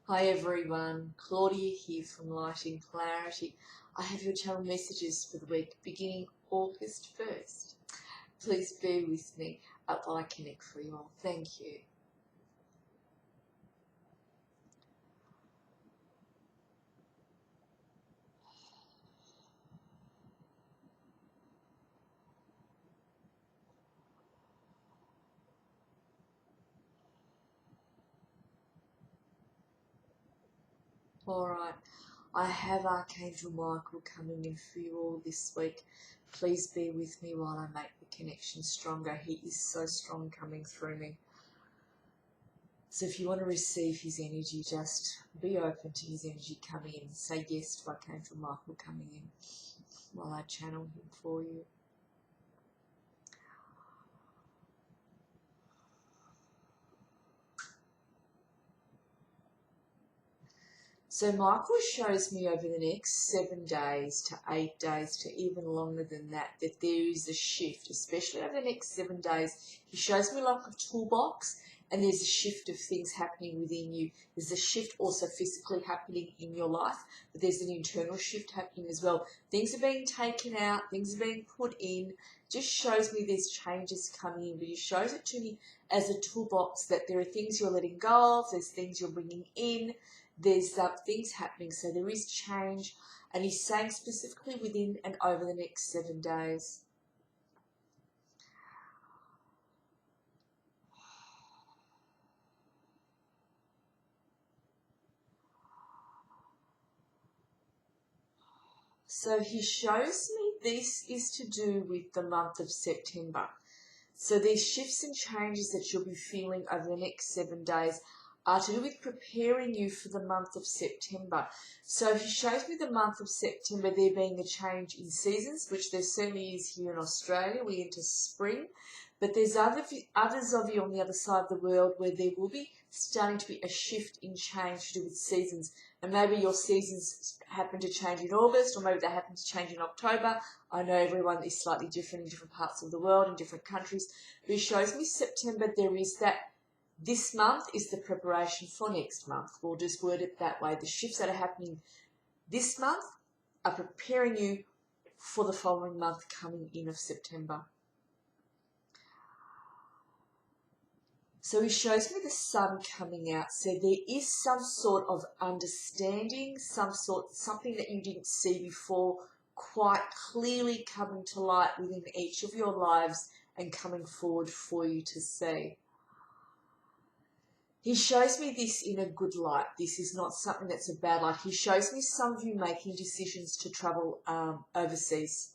Hi everyone, Claudia here from Lighting Clarity. I have your channel messages for the week beginning August 1st. Please bear with me while I connect for you all. Thank you. Alright, I have Archangel Michael coming in for you all this week. Please bear with me while I make the connection stronger. He is so strong coming through me. So if you want to receive his energy, just be open to his energy coming in. Say yes to Archangel Michael coming in while I channel him for you. So Michael shows me over the next 7 days to 8 days to even longer than that there is a shift, especially over the next 7 days. He shows me like a toolbox and there's a shift of things happening within you. There's a shift also physically happening in your life, but there's an internal shift happening as well. Things are being taken out, things are being put in. Just shows me there's changes coming in, but he shows it to me as a toolbox that there are things you're letting go of, there's things you're bringing in. There's things happening, so there is change, and he's saying specifically within and over the next 7 days. So he shows me this is to do with the month of September. So these shifts and changes that you'll be feeling over the next 7 days are to do with preparing you for the month of September. So he shows me the month of September there being a change in seasons, which there certainly is here in Australia. We enter spring, but there's others of you on the other side of the world where there will be starting to be a shift in change to do with seasons. And maybe your seasons happen to change in August, or maybe they happen to change in October. I know everyone is slightly different in different parts of the world, in different countries. But he shows me September, there is that. This month is the preparation for next month. We'll just word it that way. The shifts that are happening this month are preparing you for the following month coming in of September. So he shows me the sun coming out. So there is some sort of understanding, something that you didn't see before quite clearly coming to light within each of your lives and coming forward for you to see. He shows me this in a good light. This is not something that's a bad light. He shows me some of you making decisions to travel overseas.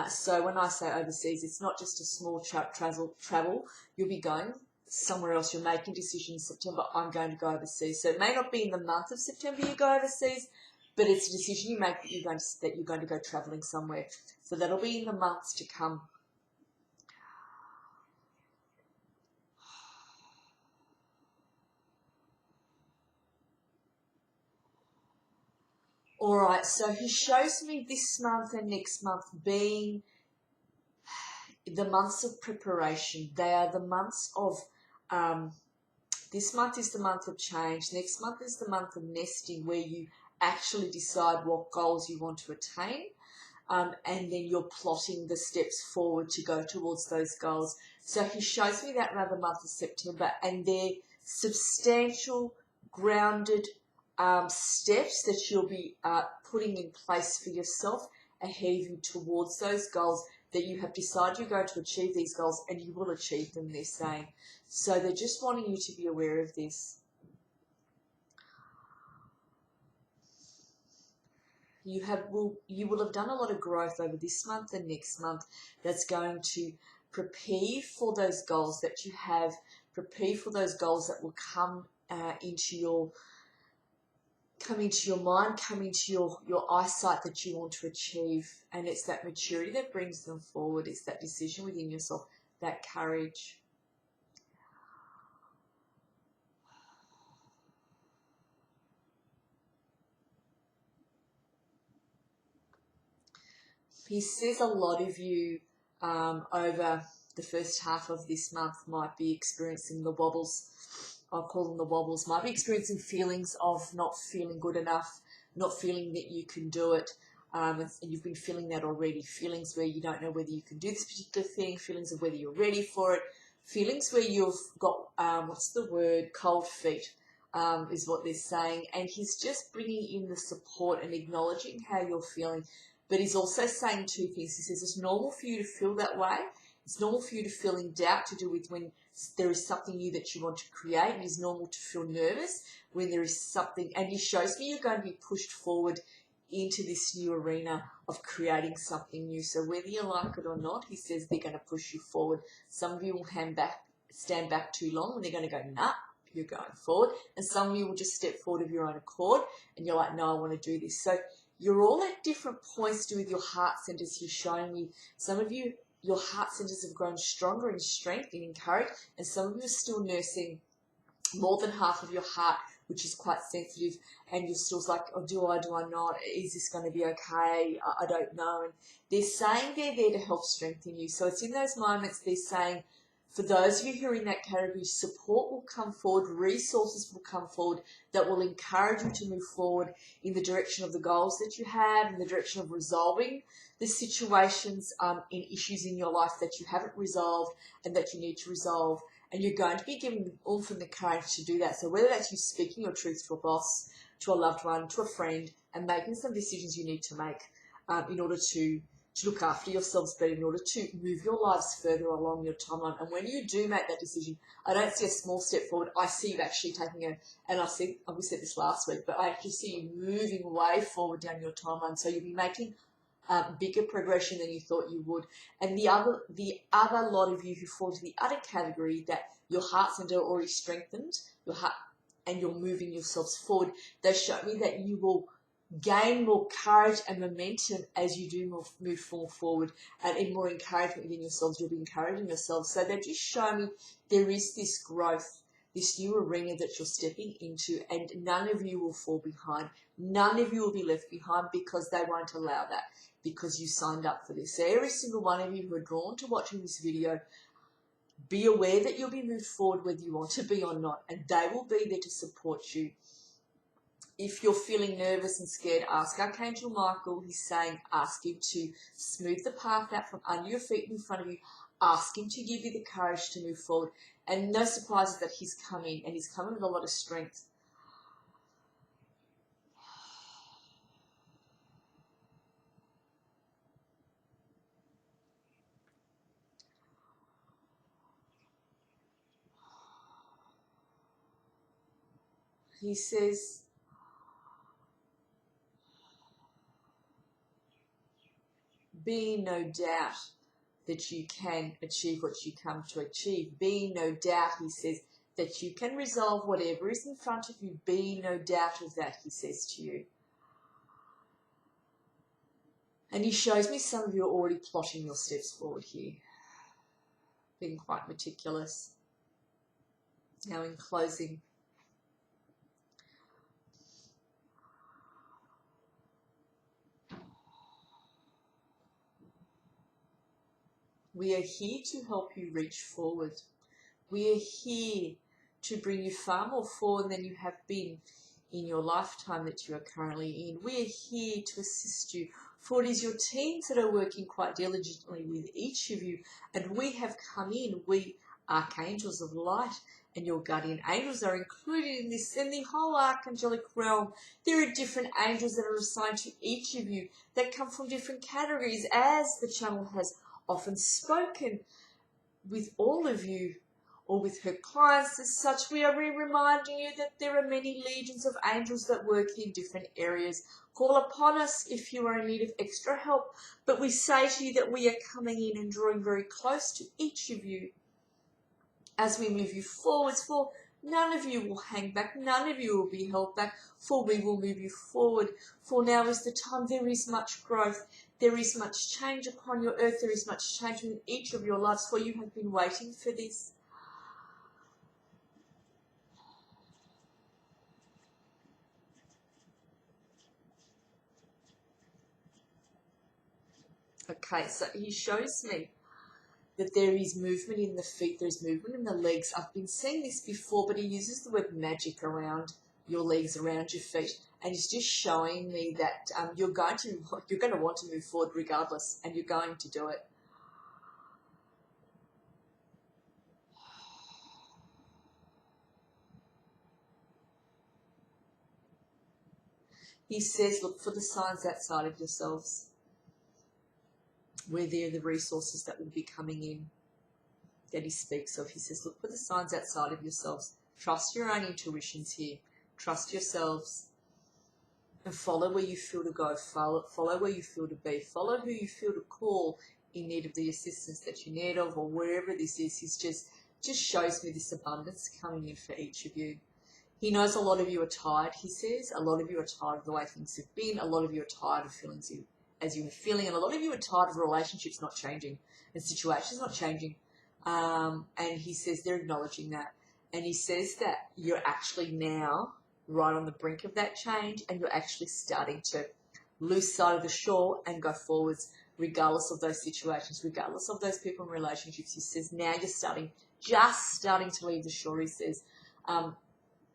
So when I say overseas, it's not just a small travel. You'll be going somewhere else. You're making decisions. September, I'm going to go overseas. So it may not be in the month of September you go overseas, but it's a decision you make that you're going to go traveling somewhere. So that'll be in the months to come. All right, so he shows me this month and next month being the months of preparation. They are the months of, this month is the month of change. Next month is the month of nesting, where you actually decide what goals you want to attain. And then you're plotting the steps forward to go towards those goals. So he shows me that around the month of September, and they're substantial, grounded steps that you'll be putting in place for yourself ahead of you towards those goals that you have decided you're going to achieve these goals, and you will achieve them, they're saying. So they're just wanting you to be aware of this. You will have done a lot of growth over this month and next month that's going to prepare you for those goals that you have, prepare for those goals that will come into your mind, come into your eyesight that you want to achieve. And it's that maturity that brings them forward. It's that decision within yourself, that courage. He says a lot of you over the first half of this month might be experiencing the wobbles I'll call them the wobbles, might be experiencing feelings of not feeling good enough, not feeling that you can do it. And you've been feeling that already. Feelings where you don't know whether you can do this particular thing, feelings of whether you're ready for it, feelings where you've got, cold feet is what they're saying. And he's just bringing in the support and acknowledging how you're feeling. But he's also saying two things. He says it's normal for you to feel that way. It's normal for you to feel in doubt to do with when there is something new that you want to create. And it's normal to feel nervous when there is something. And he shows me you're going to be pushed forward into this new arena of creating something new. So whether you like it or not, he says they're going to push you forward. Some of you will stand back too long and they're going to go, nah, you're going forward. And some of you will just step forward of your own accord and you're like, no, I want to do this. So you're all at different points to do with your heart centers. He's showing me some of you, your heart centers have grown stronger in strength and in courage, and some of you are still nursing more than half of your heart, which is quite sensitive, and you're still like, oh, do I not? Is this going to be okay? I don't know. And they're saying they're there to help strengthen you. So it's in those moments they're saying, for those of you who are in that category, support will come forward, resources will come forward that will encourage you to move forward in the direction of the goals that you have, in the direction of resolving the situations and issues in your life that you haven't resolved and that you need to resolve. And you're going to be given all from the courage to do that. So whether that's you speaking your truth to a boss, to a loved one, to a friend, and making some decisions you need to make in order to look after yourselves better, in order to move your lives further along your timeline. And when you do make that decision, I don't see a small step forward. I see you actually taking and we said this last week, but I actually see you moving way forward down your timeline. So you'll be making bigger progression than you thought you would. And the other lot of you who fall into the other category, that your heart center already strengthened, your heart, and you're moving yourselves forward, they show me that you will gain more courage and momentum as you do move forward, and more encouragement within yourselves. You'll be encouraging yourselves. So they just show me there is this growth, this new arena that you're stepping into, and none of you will fall behind. None of you will be left behind, because they won't allow that, because you signed up for this. So every single one of you who are drawn to watching this video, be aware that you'll be moved forward whether you want to be or not, and they will be there to support you. If you're feeling nervous and scared, ask Archangel Michael. He's saying ask him to smooth the path out from under your feet in front of you. Ask him to give you the courage to move forward. And no surprises that he's coming, and he's coming with a lot of strength. He says, be in no doubt that you can achieve what you come to achieve. Be in no doubt, he says, that you can resolve whatever is in front of you. Be in no doubt of that, he says to you. And he shows me some of you are already plotting your steps forward here, being quite meticulous. Now in closing, we are here to help you reach forward. We are here to bring you far more forward than you have been in your lifetime that you are currently in. We are here to assist you, for it is your teams that are working quite diligently with each of you, and we have come in. We, archangels of light, and your guardian angels are included in this, and the whole archangelic realm. There are different angels that are assigned to each of you that come from different categories, as the channel has often spoken with all of you, or with her clients as such. We are reminding you that there are many legions of angels that work in different areas. Call upon us if you are in need of extra help, but we say to you that we are coming in and drawing very close to each of you as we move you forwards, for none of you will hang back, none of you will be held back, for we will move you forward. For now is the time. There is much growth, there is much change upon your earth, there is much change in each of your lives, for you have been waiting for this. Okay, so he shows me that there is movement in the feet, there's movement in the legs. I've been seeing this before, but he uses the word magic around your legs, around your feet, and it's just showing me that you're going to want to move forward regardless, and you're going to do it. He says, look for the signs outside of yourselves, where there are the resources that will be coming in that he speaks of. He says, look for the signs outside of yourselves. Trust your own intuitions here. Trust yourselves and follow where you feel to go. Follow where you feel to be. Follow who you feel to call in need of the assistance that you need of, or wherever this is. He's just shows me this abundance coming in for each of you. He knows a lot of you are tired, he says. A lot of you are tired of the way things have been. A lot of you are tired of feeling as you are feeling. And a lot of you are tired of relationships not changing and situations not changing. And he says they're acknowledging that. And he says that you're actually now right on the brink of that change, and you're actually starting to lose sight of the shore and go forwards regardless of those situations, regardless of those people and relationships. He says now you're just starting to leave the shore, he says.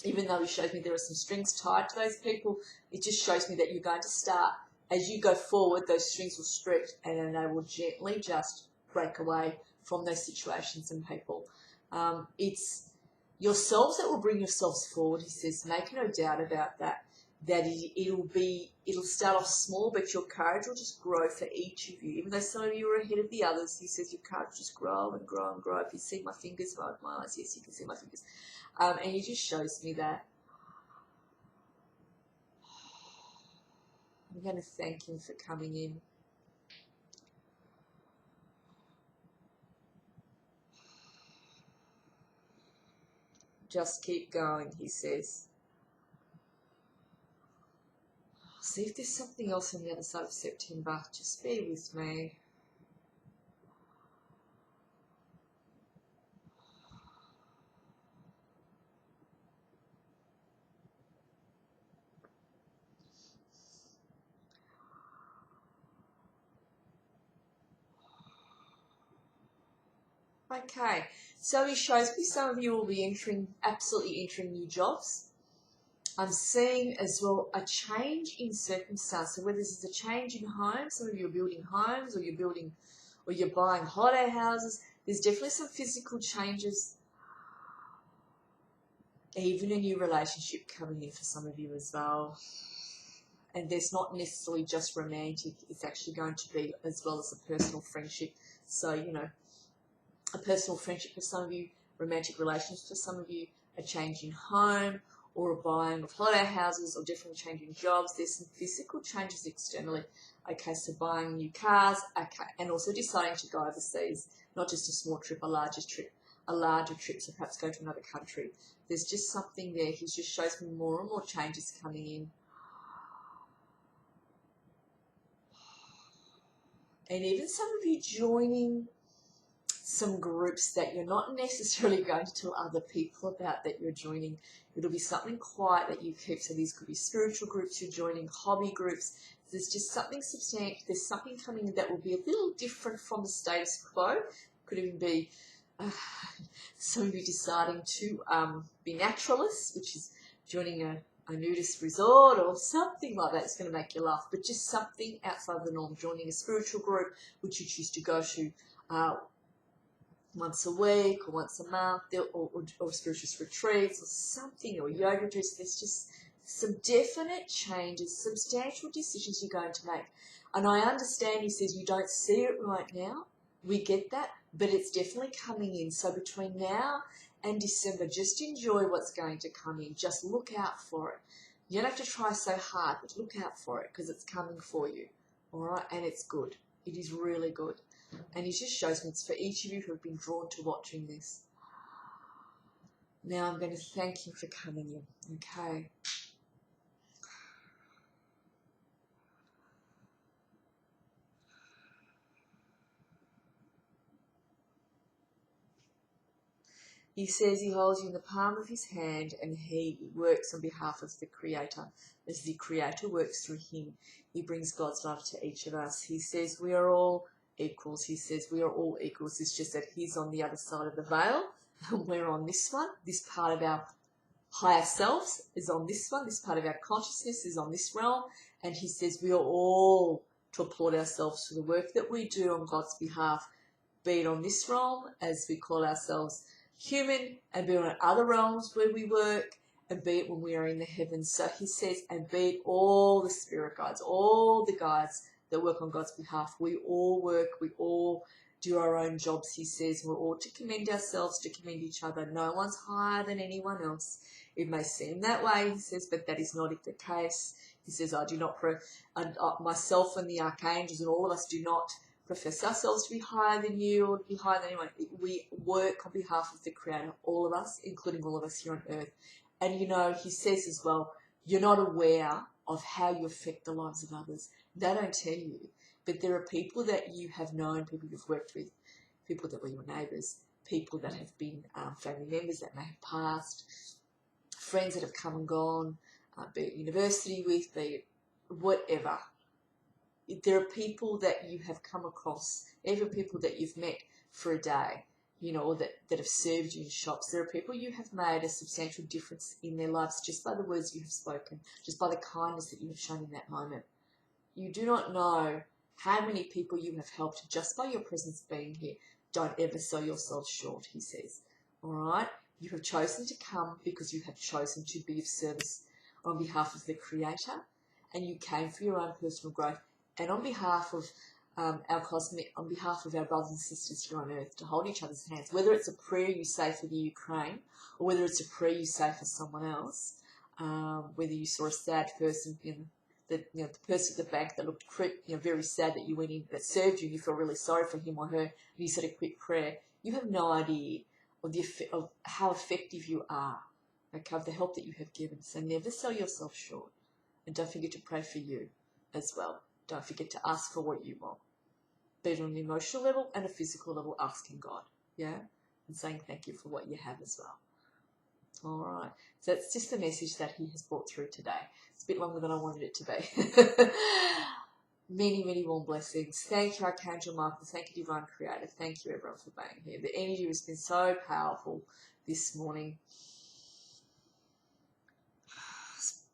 Even though he shows me there are some strings tied to those people, it just shows me that you're going to start, as you go forward, those strings will stretch and then they will gently just break away from those situations and people. It's yourselves that will bring yourselves forward, he says. Make no doubt about that. That it'll start off small, but your courage will just grow for each of you. Even though some of you are ahead of the others, he says your courage will just grow and grow and grow. If you see my fingers, my eyes, yes, you can see my fingers. And he just shows me that. I'm going to thank him for coming in. Just keep going, he says. See if there's something else on the other side of September. Just bear with me. Okay, so he shows me some of you will be absolutely entering new jobs. I'm seeing as well a change in circumstance. So whether this is a change in homes, some of you are building homes, or you're buying holiday houses, there's definitely some physical changes. Even a new relationship coming in for some of you as well. And there's not necessarily just romantic, it's actually going to be as well as a personal friendship. So, a personal friendship for some of you, romantic relations for some of you, a change in home, or a buying of holiday houses, or definitely changing jobs. There's some physical changes externally. Okay, so buying new cars, okay, and also deciding to go overseas, not just a small trip, a larger trip, so perhaps go to another country. There's just something there. He just shows me more and more changes coming in. And even some of you joining some groups that you're not necessarily going to tell other people about that you're joining. It'll be something quiet that you keep. So these could be spiritual groups you're joining, hobby groups. There's just something substantial. There's something coming in that will be a little different from the status quo. Could even be some of you deciding to be naturalists, which is joining a nudist resort or something like that. It's going to make you laugh, but just something outside the norm. Joining a spiritual group, which you choose to go to once a week or once a month, or spiritual retreats or something, or yoga retreats. There's just some definite changes, substantial decisions you're going to make. And I understand he says you don't see it right now. We get that, but it's definitely coming in. So between now and December, just enjoy what's going to come in. Just look out for it. You don't have to try so hard, but look out for it because it's coming for you. All right, and it's good. It is really good. And he just shows me it's for each of you who have been drawn to watching this. Now I'm going to thank him for coming in. Okay. He says he holds you in the palm of his hand and he works on behalf of the Creator. As the Creator works through him, he brings God's love to each of us. He says we are all equals. He says we are all equals. It's just that he's on the other side of the veil and we're on this one. This part of our higher selves is on this one. This part of our consciousness is on this realm. And he says we are all to applaud ourselves for the work that we do on God's behalf, be it on this realm, as we call ourselves human, and be it on other realms where we work, and be it when we are in the heavens. So he says, and be it all the spirit guides, all the guides that work on God's behalf. We all work, we all do our own jobs, he says. We're all to commend ourselves, to commend each other. No one's higher than anyone else. It may seem that way, he says, but that is not the case. He says, I do not, myself and the archangels and all of us do not profess ourselves to be higher than you or to be higher than anyone. We work on behalf of the Creator, all of us, including all of us here on earth. And you know, he says as well, you're not aware of how you affect the lives of others. They don't tell you. But there are people that you have known, people you've worked with, people that were your neighbours, people that have been family members that may have passed, friends that have come and gone, be it university with, be it whatever. There are people that you have come across, even people that you've met for a day, you know, that have served you in shops. There are people you have made a substantial difference in their lives just by the words you have spoken, just by the kindness that you have shown in that moment. You do not know how many people you have helped just by your presence being here. Don't ever sell yourself short, he says. All right? You have chosen to come because you have chosen to be of service on behalf of the Creator, and you came for your own personal growth and on behalf of our cosmic, on behalf of our brothers and sisters here on earth, to hold each other's hands, whether it's a prayer you say for the Ukraine or whether it's a prayer you say for someone else, whether you saw a sad person, the person at the bank that looked very sad that you went in, that served you, you feel really sorry for him or her, and you said a quick prayer. You have no idea of how effective you are, okay, of the help that you have given. So never sell yourself short, and don't forget to pray for you as well. Don't forget to ask for what you want, be it on an emotional level and a physical level, asking God, yeah, and saying thank you for what you have as well. All right, so it's just the message that he has brought through today. It's a bit longer than I wanted it to be. Many, many warm blessings. Thank you, Archangel Michael. Thank you, Divine Creator. Thank you, everyone, for being here. The energy has been so powerful this morning.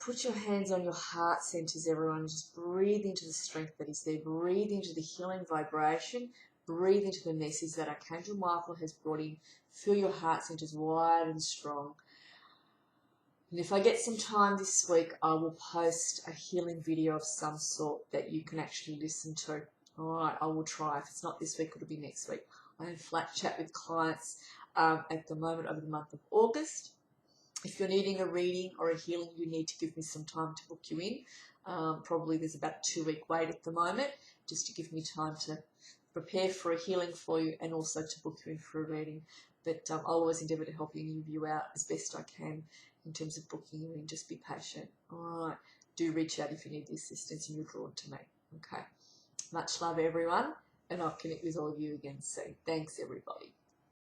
Put your hands on your heart centers, everyone. Just breathe into the strength that is there. Breathe into the healing vibration. Breathe into the message that Archangel Michael has brought in. Feel your heart centers wide and strong. And if I get some time this week, I will post a healing video of some sort that you can actually listen to. All right, I will try. If it's not this week, it'll be next week. I have flat chat with clients at the moment over the month of August. If you're needing a reading or a healing, you need to give me some time to book you in. Probably there's about a 2-week wait at the moment, just to give me time to prepare for a healing for you and also to book you in for a reading. But I'll always endeavour to help you out as best I can in terms of booking you in. Just be patient. All right. Do reach out if you need the assistance and you're drawn to me. Okay. Much love, everyone, and I'll connect with all of you again soon. Thanks, everybody.